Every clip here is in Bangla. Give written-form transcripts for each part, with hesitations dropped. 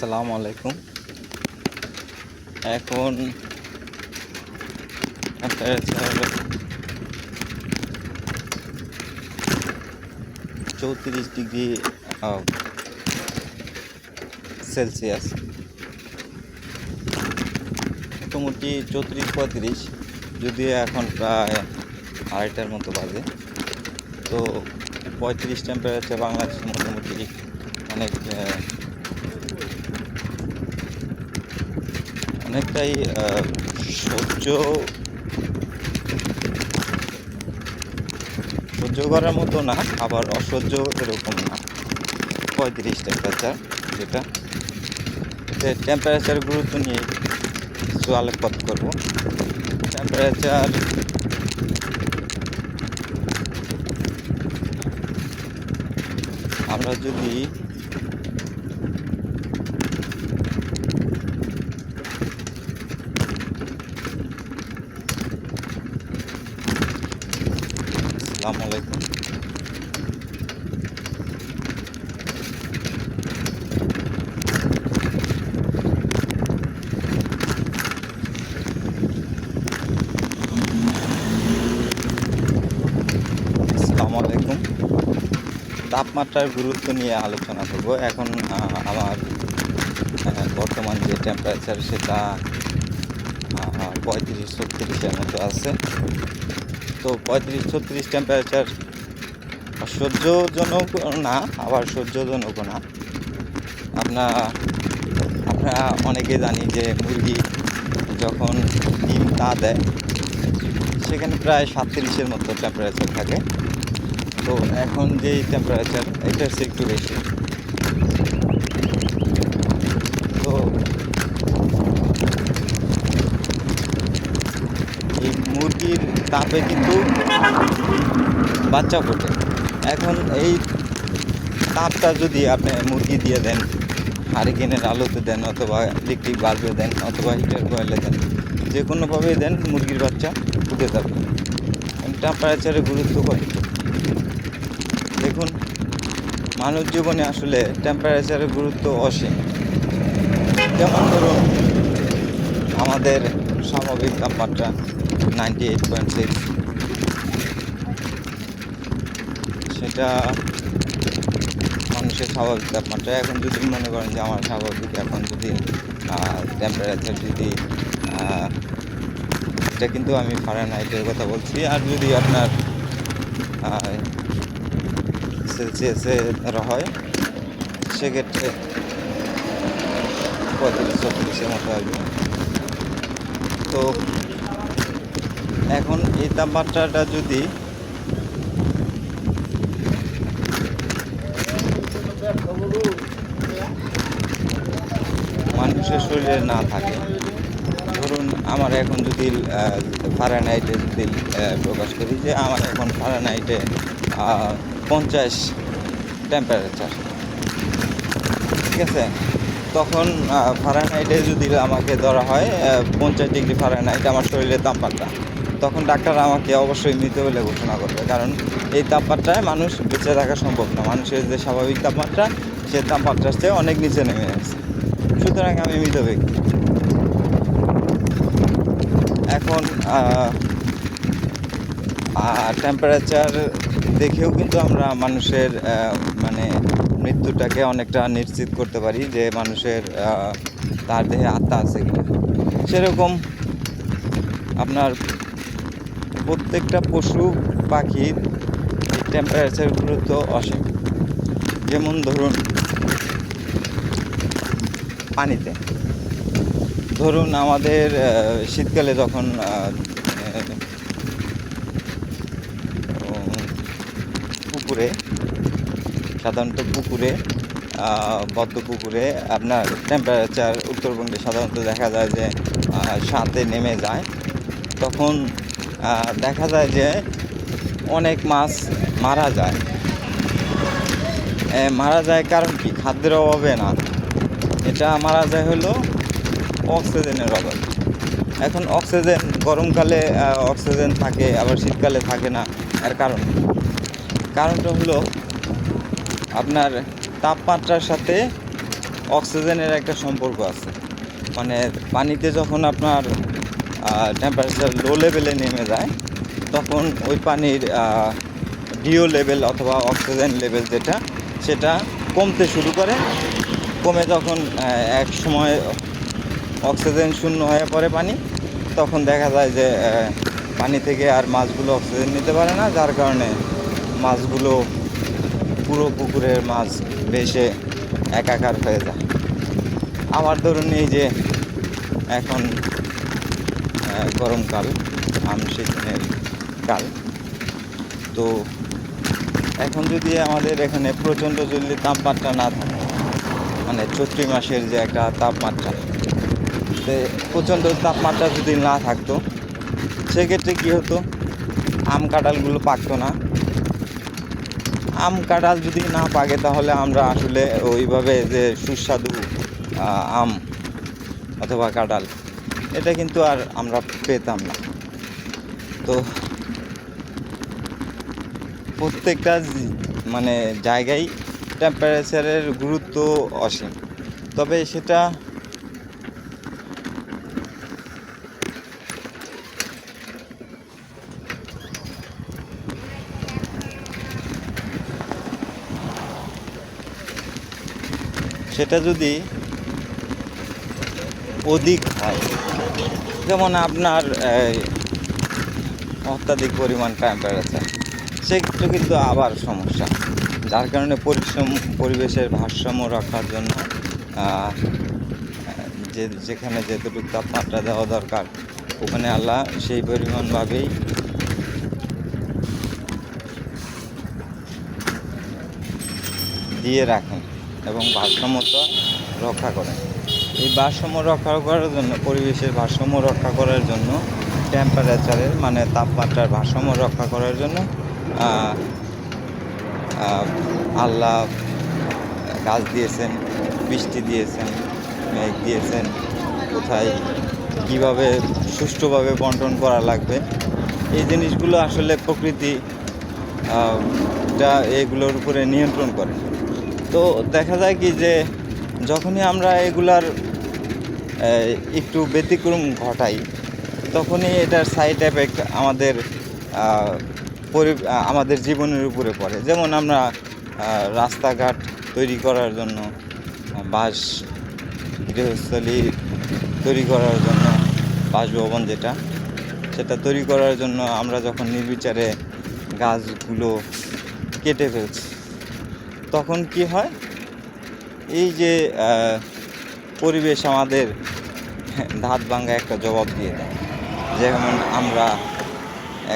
আসসালামু আলাইকুম। এখন টেম্পারেচার 34 ডিগ্রি সেলসিয়াস, মোটামুটি 34-35, যদিও এখন প্রায় 2:30টার মতো বাজে। তো 35 টেম্পারেচার বাংলাদেশে মোটামুটি অনেকটাই সহ্য করার মতো না, আবার অসহ্য এরকম না। 35 টেম্পারেচার, যেটা টেম্পারেচার গুরুত্ব নিয়ে কিছু আলোকপাত করব। টেম্পারেচার আমরা যদি আসসালামু আলাইকুম। আসসালামু আলাইকুম। তাপমাত্রার গুরুত্ব নিয়ে আলোচনা করব। এখন আমার বর্তমান যে টেম্পারেচার সেটা 35-36-এর মতো আছে। তো 35-36 টেম্পারেচার সহ্যজনক না, আবার সহ্যজনকও না। আমরা অনেকে জানি যে মুরগি যখন ডিম তা দেয় সেখানে প্রায় 37-এর মতো টেম্পারেচার থাকে। তো এখন যে টেম্পারেচার এটার চেয়ে একটু বেশি। তো এই মুরগির তাপে কিন্তু বাচ্চা ফোটে। এখন এই তাপটা যদি আপনি মুরগি দিয়ে দেন, হারিকেনের আলোতে দেন, অথবা ইলেকট্রিক বাল্বে দেন, অথবা হিটার কয়েলে দেন, যে কোনোভাবেই দেন, মুরগির বাচ্চা ফুটে যাবে। টেম্পারেচারের গুরুত্ব কত দেখুন। মানব জীবনে আসলে টেম্পারেচারের গুরুত্ব অসীম। যেমন ধরুন, আমাদের স্বাভাবিক তাপমাত্রা 98.6, সেটা মানুষের স্বাভাবিক তাপমাত্রা। এখন যদি মনে করেন যে আমার স্বাভাবিক এখন যদি টেম্পারেচার যদি এটা কিন্তু আমি ফারেনহাইটের কথা বলছি, আর যদি আপনার সেলসিয়াসে ধরা হয় সেক্ষেত্রে 35-36-এর মতো আসবে। তো এখন এই তাপমাত্রাটা যদি মানুষের শরীরে না থাকে, ধরুন আমার এখন যদি ফারেনহাইটে যদি প্রকাশ করি যে আমার এখন ফারেনহাইটে 50 টেম্পারেচার, ঠিক আছে, তখন ফারেনহাইটে যদি আমাকে ধরা হয় 50 ডিগ্রি ফারেনহাইট আমার শরীরের তাপমাত্রা, তখন ডাক্তার আমাকে অবশ্যই মৃত বলে ঘোষণা করবে। কারণ এই তাপমাত্রায় মানুষ বেঁচে থাকা সম্ভব না। মানুষের যে স্বাভাবিক তাপমাত্রা, সে তাপমাত্রার চেয়ে অনেক নিচে নেমে গেছে। সুতরাং আমি মৃত ব্যক্তি। এখন টেম্পারেচার দেখেও কিন্তু আমরা মানুষের মৃত্যুটাকে অনেকটা নিশ্চিত করতে পারি যে মানুষের তার দেহে আত্মা আছে কিনা। সেরকম আপনার প্রত্যেকটা পশু পাখির এই টেম্পারেচার গুরুত্ব অসীম। যেমন ধরুন পানিতে, ধরুন আমাদের শীতকালে যখন পুকুরে, সাধারণত পুকুরে, পদ্ম পুকুরে আপনার টেম্পারেচার উত্তরবঙ্গে সাধারণত দেখা যায় যে 7-এ নেমে যায়। তখন দেখা যায় যে অনেক মাছ মারা যায়। কারণ কি? খাদ্যের অভাবে না, এটা মারা যায় হলো অক্সিজেনের অভাবে। এখন অক্সিজেন গরমকালে অক্সিজেন থাকে, আবার শীতকালে থাকে না। এর কারণটা হলো আপনার তাপমাত্রার সাথে অক্সিজেনের একটা সম্পর্ক আছে। মানে পানিতে যখন আপনার টেম্পারেচার লো লেভেলে নেমে যায়, তখন ওই পানির ডিও লেভেল অথবা অক্সিজেন লেভেল যেটা, সেটা কমতে শুরু করে। কমে যখন এক সময় অক্সিজেন শূন্য হয়ে পড়ে পানি, তখন দেখা যায় যে পানি থেকে আর মাছগুলো অক্সিজেন নিতে পারে না, যার কারণে মাছগুলো পুরো পুকুরের মাছ ভেসে একাকার হয়ে যায়। আবার ধরুন এই যে এখন গরমকাল, আমশীতনের কাল, তো এখন যদি আমাদের এখানে প্রচণ্ড যদি তাপমাত্রা না থাকে, মানে চৈত্র মাসের যে একটা তাপমাত্রা, তো প্রচণ্ড তাপমাত্রা যদি না থাকতো, সেক্ষেত্রে কী হতো, আম কাঁঠালগুলো পাকতো না। আম কাঁঠাল যদি না পাকে, তাহলে আমরা আসলে ওইভাবে যে সুস্বাদু আম অথবা কাঁঠাল, এটা কিন্তু আর আমরা পেতাম না। তো প্রত্যেকটা মানে জায়গায় টেম্পারেচারের গুরুত্ব অসীম, তবে সেটা যদি অধিক হয়, যেমন আপনার অত্যাধিক পরিমাণ টেম্পারেচার, সেক্ষেত্রে কিন্তু আবার সমস্যা। যার কারণে পরিবেশের ভারসাম্য রাখার জন্য যেখানে যেটুকু তাপমাত্রা দেওয়া দরকার, ওখানে আল্লাহ সেই পরিমাণভাবেই দিয়ে রাখেন এবং ভারসাম্যতা রক্ষা করেন। এই ভারসাম্য রক্ষা করার জন্য, পরিবেশের ভারসাম্য রক্ষা করার জন্য, টেম্পারেচারের মানে তাপমাত্রার ভারসাম্য রক্ষা করার জন্য আল্লাহ গাছ দিয়েছেন, বৃষ্টি দিয়েছেন, মেঘ দিয়েছেন। কোথায় কীভাবে সুষ্ঠুভাবে বন্টন করা লাগবে, এই জিনিসগুলো আসলে প্রকৃতি এগুলোর উপরে নিয়ন্ত্রণ করে। তো দেখা যায় কি যে যখনই আমরা এগুলার একটু ব্যতিক্রম ঘটাই, তখনই এটার সাইড এফেক্ট আমাদের জীবনের উপরে পড়ে। যেমন আমরা রাস্তাঘাট তৈরি করার জন্য, বাস গৃহস্থলী তৈরি করার জন্য, বাসভবন সেটা তৈরি করার জন্য আমরা যখন নির্বিচারে গাছগুলো কেটে ফেলছি, তখন কি হয়, এই যে পরিবেশ আমাদের ধাত ভাঙা একটা জবাব দিয়ে দেয়। যেমন আমরা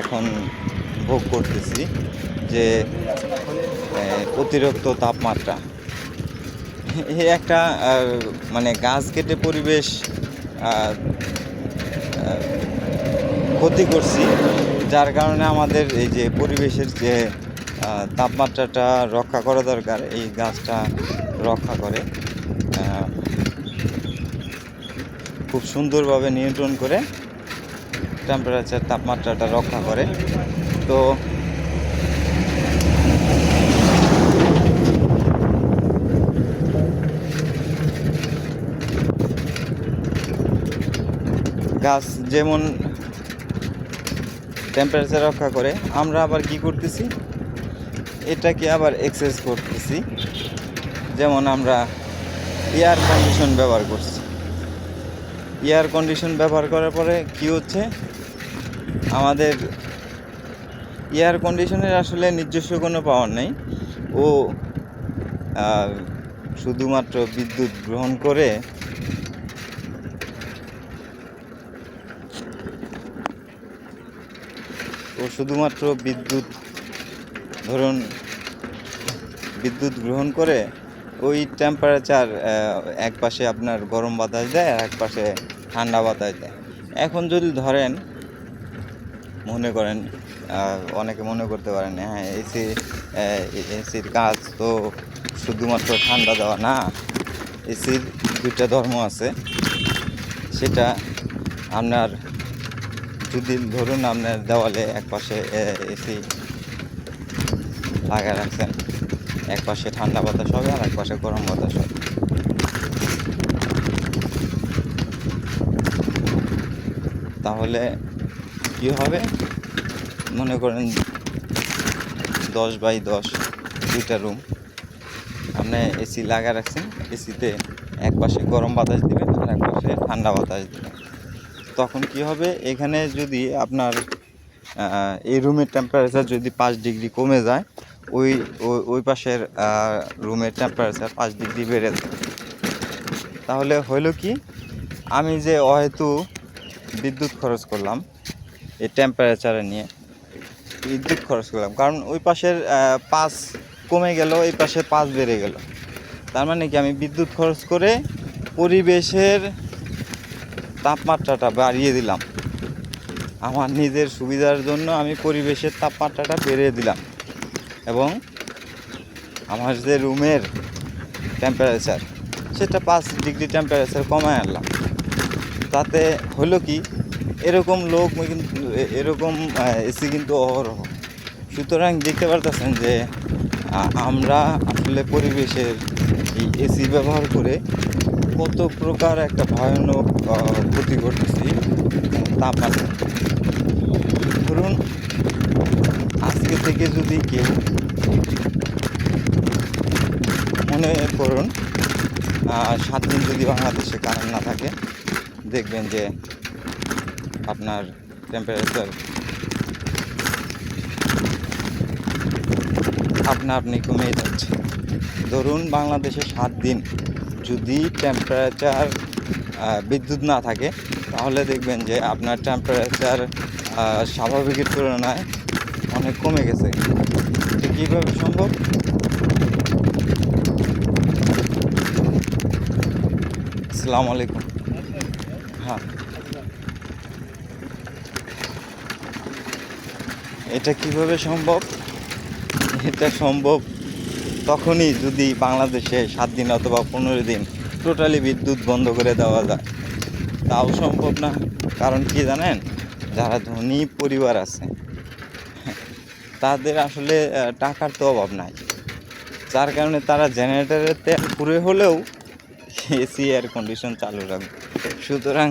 এখন ভোগ করতেছি যে অতিরিক্ত তাপমাত্রা, এই একটা মানে গাছ কেটে পরিবেশ ক্ষতি করছি, যার কারণে আমাদের এই যে পরিবেশের যে তাপমাত্রাটা রক্ষা করা দরকার, এই গাছটা রক্ষা করে, খুব সুন্দরভাবে নিয়ন্ত্রণ করে টেম্পারেচার, তাপমাত্রাটা রক্ষা করে। তো গাছ যেমন টেম্পারেচার রক্ষা করে, আমরা আবার কি করতেছি, এটাকে আবার এক্সেস করতেছি। যেমন আমরা এয়ার কন্ডিশন ব্যবহার করছি। এয়ার কন্ডিশন ব্যবহার করার পরে কি হচ্ছে, আমাদের এয়ার কন্ডিশনের আসলে নিজস্ব কোনো পাওয়ার নেই। ও শুধুমাত্র বিদ্যুৎ গ্রহণ করে বিদ্যুৎ গ্রহণ করে ওই টেম্পারেচার এক পাশে আপনার গরম বাতাস দেয়, আর এক পাশে ঠান্ডা বাতাস দেয়। এখন যদি ধরেন, মনে করেন, অনেকে মনে করতে পারেন, হ্যাঁ এসির কাজ তো শুধুমাত্র ঠান্ডা দেওয়া না, এসির দুইটা ধর্ম আছে। সেটা আপনার যদি ধরুন আপনার দেওয়ালে এক পাশে এসি লাগিয়ে রাখছেন, এক পাশে ঠান্ডা বাতাস হবে আর এক পাশে গরম বাতাস হবে। তাহলে কি হবে, মনে করেন 10x10 দুইটা রুম আপনি এসি লাগা রাখছেন, এসিতে এক পাশে গরম বাতাস দিবেন আর এক পাশে ঠান্ডা বাতাস দিবেন। তখন কি হবে, এখানে যদি আপনার এই রুমের টেম্পারেচার যদি 5 ডিগ্রি কমে যায়, ওই ওই পাশের রুমের টেম্পারেচার 5 ডিগ্রি বেড়ে যায়। তাহলে হইল কি, আমি যে অহেতু বিদ্যুৎ খরচ করলাম এই টেম্পারেচারে নিয়ে, বিদ্যুৎ খরচ করলাম, কারণ ওই পাশের 5 কমে গেল, এই পাশে 5 বেড়ে গেল। তার মানে কি, আমি বিদ্যুৎ খরচ করে পরিবেশের তাপমাত্রাটা বাড়িয়ে দিলাম। আমার নিজের সুবিধার জন্য আমি পরিবেশের তাপমাত্রাটা বেড়ে দিলাম এবং আমার যে রুমের টেম্পারেচার সেটা 5 ডিগ্রি টেম্পারেচার কমায় আনলাম। তাতে হলো কি, এরকম লোক কিন্তু, এরকম এসি কিন্তু অহরহ। সুতরাং দেখতে পারতেছেন যে আমরা আসলে পরিবেশের এই এসি ব্যবহার করে কত প্রকার একটা ভয়ানক ক্ষতি করতেছি তাপমাত্রা। ধরুন আজকে থেকে যদি কেউ, মনে করুন 7 দিন যদি বাংলাদেশে কারেন্ট না থাকে, দেখবেন যে আপনার টেম্পারেচার আপনি কমে যাচ্ছে। ধরুন বাংলাদেশে 7 দিন যদি টেম্পারেচার বিদ্যুৎ না থাকে, তাহলে দেখবেন যে আপনার টেম্পারেচার স্বাভাবিকের তুলনায় অনেক কমে গেছে। এটা কীভাবে সম্ভব? আসসালামু আলাইকুম। হ্যাঁ, এটা কিভাবে সম্ভব? এটা সম্ভব তখনই যদি বাংলাদেশে 7 দিন অথবা 15 দিন টোটালি বিদ্যুৎ বন্ধ করে দেওয়া যায়। তাও সম্ভব না। কারণ কি জানেন, যারা ধনী পরিবার আছে তাদের আসলে টাকার তো অভাব নাই, যার কারণে তারা জেনারেটরের তেল পুড়ে হলেও এসি এয়ার কন্ডিশন চালু রাখবে। সুতরাং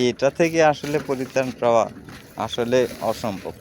এটা থেকে আসলে পরিত্রাণ পাওয়া আসলে অসম্ভব।